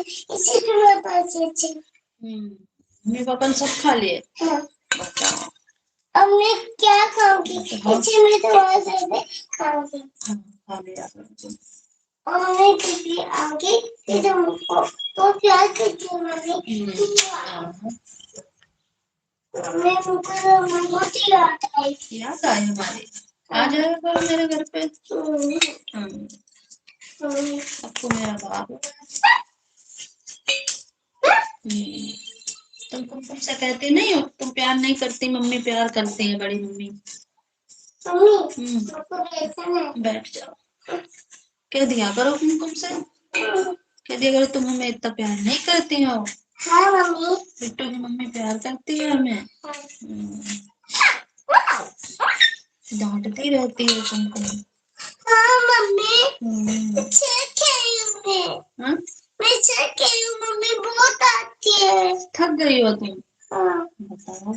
इसी मेरे पास है। मम्मी पापा ने सब खा लिए। हाँ। बताओ अब मैं क्या खाऊंगी? इसे मैं तो बहुत ज्यादा खाऊंगी। खा लिया और मैं किसी आगे फिर तुमको तो प्यार करती हूँ मम्मी। मैं मुझको बहुत ही याद आई हमारी। आ जाएगा करो मेरे घर पे। आपको मेरा बाप। तुम तुमसे कहती नहीं हो, तुम प्यार नहीं करती, मम्मी प्यार करती है, बड़ी मम्मी। बैठ जाओ। कह दिया करो तुमसे। कह दिया करो तुम हमें इतना प्यार नहीं करती हो। हाँ मम्मी। बिट्टू की मम्मी प्यार करती है हमें। डांटती रहती है तुमको। हाँ मम्मी। मैं मम्मी बहुत आती है। थक गई हो तुम। हाँ। बताओ।